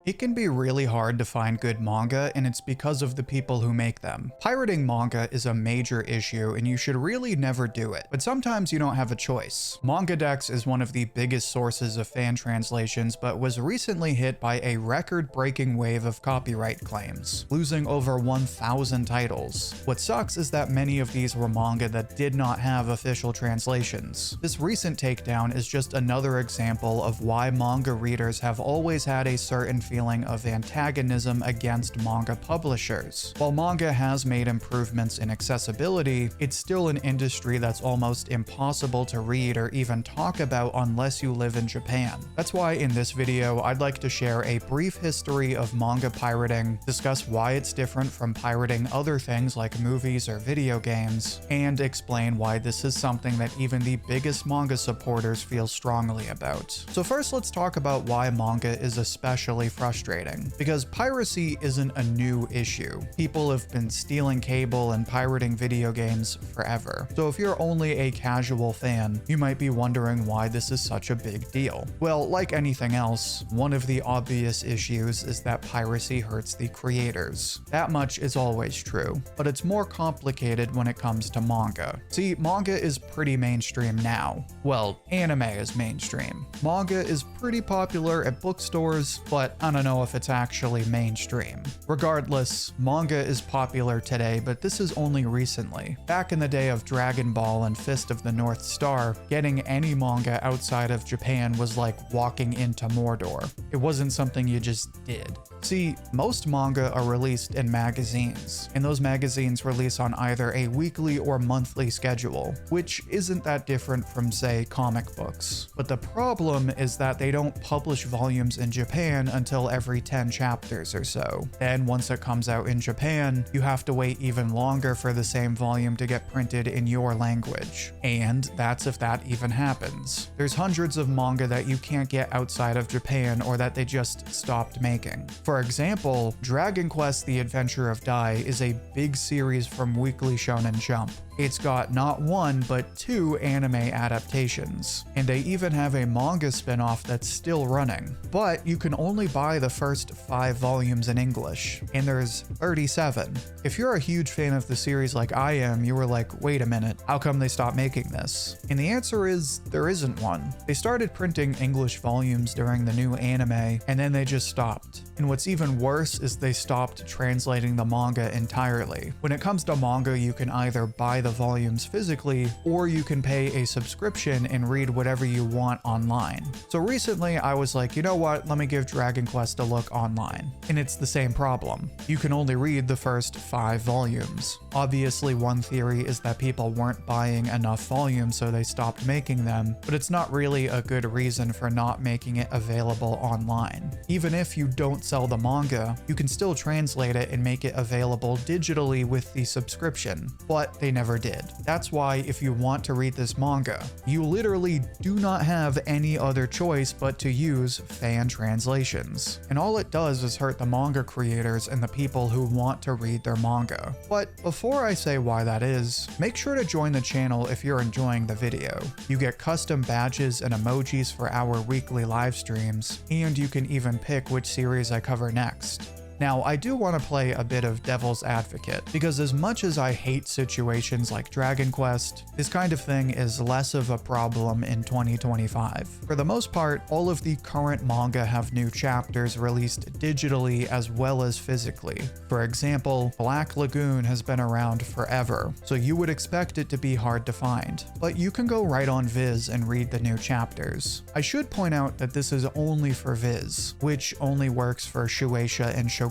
It can be really hard to find good manga, and it's because of the people who make them. Pirating manga is a major issue, and you should really never do it. But sometimes you don't have a choice. Mangadex is one of the biggest sources of fan translations, but was recently hit by a record-breaking wave of copyright claims, losing over 1,000 titles. What sucks is that many of these were manga that did not have official translations. This recent takedown is just another example of why manga readers have always had a certain feeling of antagonism against manga publishers. While manga has made improvements in accessibility, it's still an industry that's almost impossible to read or even talk about unless you live in Japan. That's why in this video, I'd like to share a brief history of manga pirating, discuss why it's different from pirating other things like movies or video games, and explain why this is something that even the biggest manga supporters feel strongly about. So first, let's talk about why manga is especially frustrating, because piracy isn't a new issue. People have been stealing cable and pirating video games forever. So if you're only a casual fan, you might be wondering why this is such a big deal. Well, like anything else, one of the obvious issues is that piracy hurts the creators. That much is always true, but it's more complicated when it comes to manga. See, manga is pretty mainstream now. Well, anime is mainstream. Manga is pretty popular at bookstores, but I don't know if it's actually mainstream. Regardless, manga is popular today, but this is only recently. Back in the day of Dragon Ball and Fist of the North Star, getting any manga outside of Japan was like walking into Mordor. It wasn't something you just did. See, most manga are released in magazines, and those magazines release on either a weekly or monthly schedule, which isn't that different from, say, comic books. But the problem is that they don't publish volumes in Japan until every 10 chapters or so. Then once it comes out in Japan, you have to wait even longer for the same volume to get printed in your language. And that's if that even happens. There's hundreds of manga that you can't get outside of Japan or that they just stopped making. For example, Dragon Quest: The Adventure of Dai is a big series from Weekly Shonen Jump. It's got not one, but 2 anime adaptations, and they even have a manga spin-off that's still running. But you can only buy the first 5 volumes in English, and there's 37. If you're a huge fan of the series like I am, you were like, wait a minute, how come they stopped making this? And the answer is, there isn't one. They started printing English volumes during the new anime, and then they just stopped. And what's even worse is they stopped translating the manga entirely. When it comes to manga, you can either buy the volumes physically, or you can pay a subscription and read whatever you want online. So recently I was like, you know what, let me give Dragon Quest a look online. And it's the same problem. You can only read the first 5 volumes. Obviously, one theory is that people weren't buying enough volumes, so they stopped making them, but it's not really a good reason for not making it available online. Even if you don't sell the manga, you can still translate it and make it available digitally with the subscription, but they never did. That's why if you want to read this manga, you literally do not have any other choice but to use fan translations. And all it does is hurt the manga creators and the people who want to read their manga. But before I say why that is, make sure to join the channel if you're enjoying the video. You get custom badges and emojis for our weekly live streams, and you can even pick which series I cover next. Now, I do want to play a bit of devil's advocate, because as much as I hate situations like Dragon Quest, this kind of thing is less of a problem in 2025. For the most part, all of the current manga have new chapters released digitally as well as physically. For example, Black Lagoon has been around forever, so you would expect it to be hard to find, but you can go right on Viz and read the new chapters. I should point out that this is only for Viz, which only works for Shueisha and Shogakukan.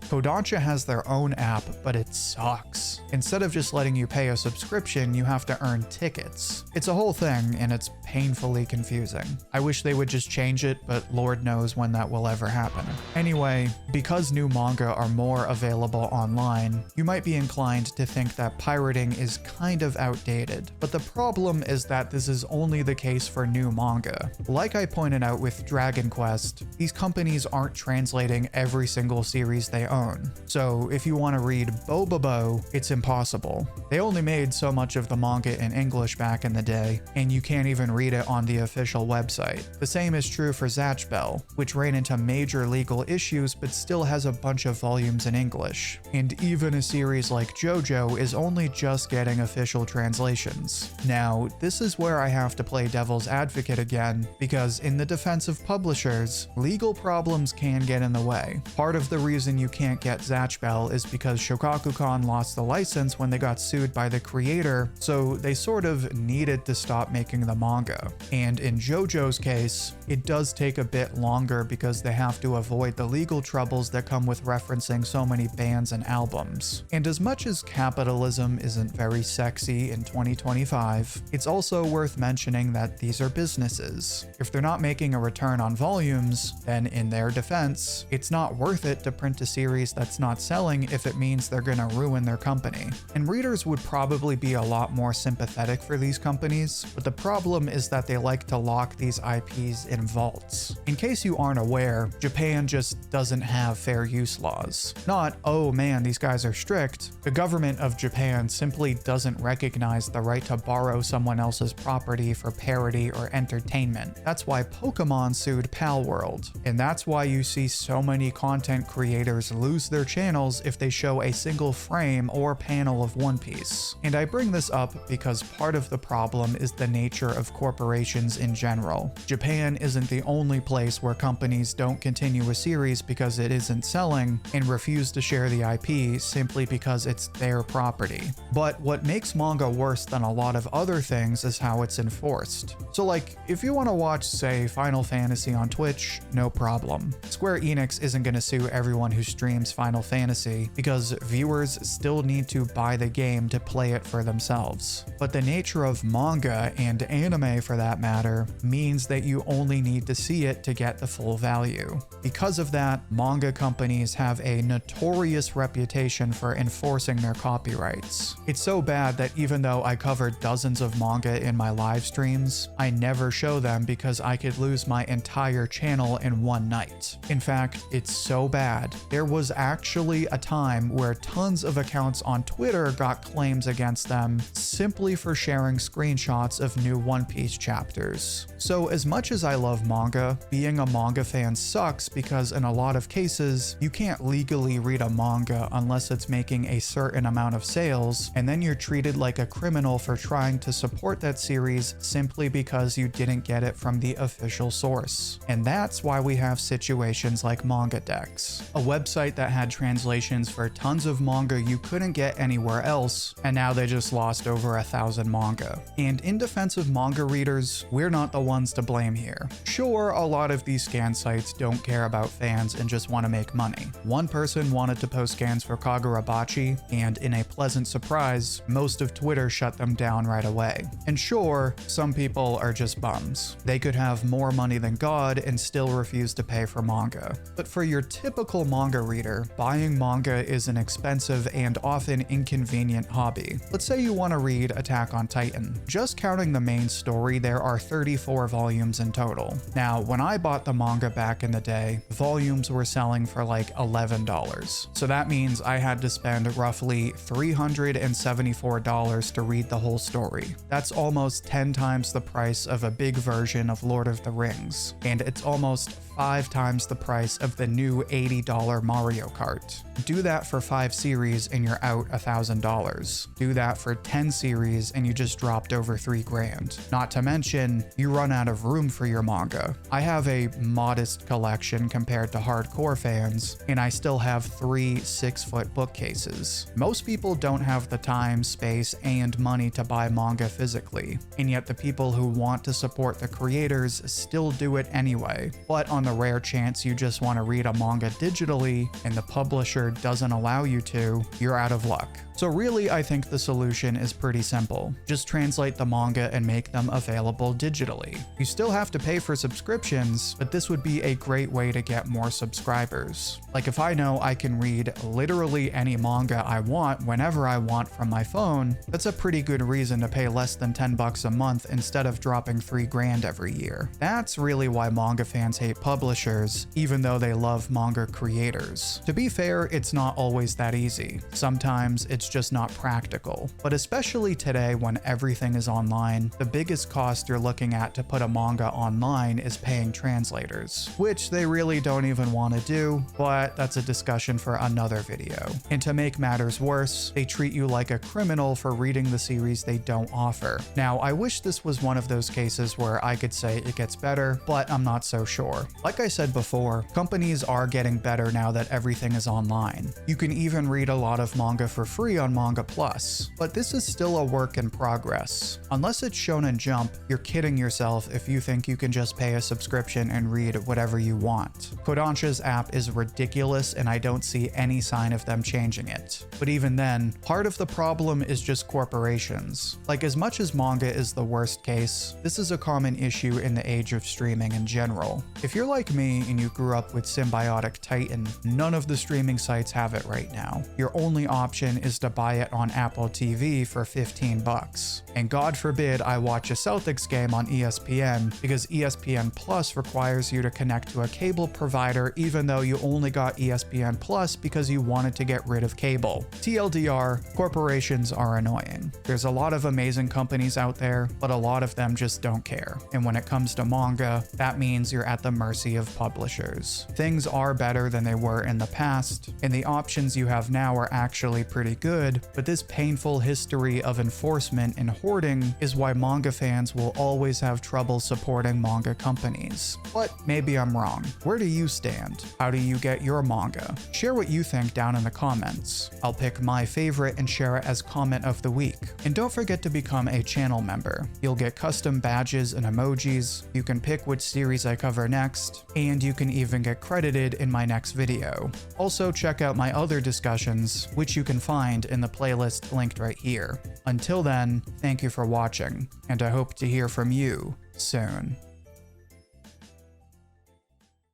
Kodansha has their own app, but it sucks. Instead of just letting you pay a subscription, you have to earn tickets. It's a whole thing, and it's painfully confusing. I wish they would just change it, but Lord knows when that will ever happen. Anyway, because new manga are more available online, you might be inclined to think that pirating is kind of outdated. But the problem is that this is only the case for new manga. Like I pointed out with Dragon Quest, these companies aren't translating every single single series they own. So if you want to read Bobobo, it's impossible. They only made so much of the manga in English back in the day, and you can't even read it on the official website. The same is true for Zatchbell, which ran into major legal issues but still has a bunch of volumes in English. And even a series like JoJo is only just getting official translations. Now, this is where I have to play devil's advocate again, because in the defense of publishers, legal problems can get in the way. Part of the reason you can't get Zatchbell is because Shogakukan lost the license when they got sued by the creator, so they sort of needed to stop making the manga. And in JoJo's case, it does take a bit longer because they have to avoid the legal troubles that come with referencing so many bands and albums. And as much as capitalism isn't very sexy in 2025, it's also worth mentioning that these are businesses. If they're not making a return on volumes, then in their defense, it's not worth it to print a series that's not selling if it means they're gonna ruin their company. And readers would probably be a lot more sympathetic for these companies, but the problem is that they like to lock these IPs in vaults. In case you aren't aware, Japan just doesn't have fair use laws. Not, oh man, these guys are strict. The government of Japan simply doesn't recognize the right to borrow someone else's property for parody or entertainment. That's why Pokemon sued Palworld, and that's why you see so many content creators lose their channels if they show a single frame or panel of One Piece. And I bring this up because part of the problem is the nature of corporations in general. Japan isn't the only place where companies don't continue a series because it isn't selling and refuse to share the IP simply because it's their property. But what makes manga worse than a lot of other things is how it's enforced. So like, if you want to watch, say, Final Fantasy on Twitch, no problem. Square Enix isn't going to sue everyone who streams Final Fantasy because viewers still need to buy the game to play it for themselves. But the nature of manga, and anime for that matter, means that you only need to see it to get the full value. Because of that, manga companies have a notorious reputation for enforcing their copyrights. It's so bad that even though I cover dozens of manga in my live streams, I never show them because I could lose my entire channel in one night. In fact, it's so bad, there was actually a time where tons of accounts on Twitter got claims against them simply for sharing screenshots of new One Piece chapters. So as much as I love manga, being a manga fan sucks because in a lot of cases, you can't legally read a manga unless it's making a certain amount of sales, and then you're treated like a criminal for trying to support that series simply because you didn't get it from the official source. And that's why we have situations like mangadex, a website that had translations for tons of manga you couldn't get anywhere else, and now they just lost over 1,000 manga. And in defense of manga readers, we're not the ones to blame here. Sure, a lot of these scan sites don't care about fans and just want to make money. One person wanted to post scans for Kagurabachi, and in a pleasant surprise, most of Twitter shut them down right away. And sure, some people are just bums. They could have more money than God and still refuse to pay for manga. But for your typical manga reader, buying manga is an expensive and often inconvenient hobby. Let's say you want to read Attack on Titan. Just counting the main story, there are 34 volumes in total. Now, when I bought the manga back in the day, volumes were selling for like $11. So that means I had to spend roughly $374 to read the whole story. That's almost 10 times the price of a big version of Lord of the Rings, and it's almost 5 times the price of the new $80 Mario Kart. Do that for 5 series and you're out $1,000. Do that for 10 series and you just dropped over $3,000. Not to mention, you run out of room for your manga. I have a modest collection compared to hardcore fans, and I still have 3 6-foot bookcases. Most people don't have the time, space, and money to buy manga physically, and yet the people who want to support the creators still do it anyway. But on the rare chance you just want to read a manga digitally and the publisher doesn't allow you to, you're out of luck. So really, I think the solution is pretty simple. Just translate the manga and make them available digitally. You still have to pay for subscriptions, but this would be a great way to get more subscribers. Like if I know I can read literally any manga I want whenever I want from my phone, that's a pretty good reason to pay less than $10 a month instead of dropping $3,000 every year. That's really why manga fans hate publishers, even though they love manga manga creators. To be fair, it's not always that easy. Sometimes it's just not practical. But especially today when everything is online, the biggest cost you're looking at to put a manga online is paying translators, which they really don't even want to do, but that's a discussion for another video. And to make matters worse, they treat you like a criminal for reading the series they don't offer. Now, I wish this was one of those cases where I could say it gets better, but I'm not so sure. Like I said before, companies are getting better now that everything is online. You can even read a lot of manga for free on Manga Plus, but this is still a work in progress. Unless it's Shonen Jump, you're kidding yourself if you think you can just pay a subscription and read whatever you want. Kodansha's app is ridiculous and I don't see any sign of them changing it. But even then, part of the problem is just corporations. Like, as much as manga is the worst case, this is a common issue in the age of streaming in general. If you're like me and you grew up with Symbiotic Titan, none of the streaming sites have it right now. Your only option is to buy it on Apple TV for $15. And God forbid I watch a Celtics game on ESPN, because ESPN Plus requires you to connect to a cable provider even though you only got ESPN Plus because you wanted to get rid of cable. TLDR, corporations are annoying. There's a lot of amazing companies out there, but a lot of them just don't care. And when it comes to manga, that means you're at the mercy of publishers. Things are better than they were in the past, and the options you have now are actually pretty good, but this painful history of enforcement and hoarding is why manga fans will always have trouble supporting manga companies. But maybe I'm wrong. Where do you stand? How do you get your manga? Share what you think down in the comments. I'll pick my favorite and share it as comment of the week. And don't forget to become a channel member. You'll get custom badges and emojis, you can pick which series I cover next, and you can even get credited in my next video. Also, check out my other discussions, which you can find in the playlist linked right here. Until then, thank you for watching, and I hope to hear from you soon.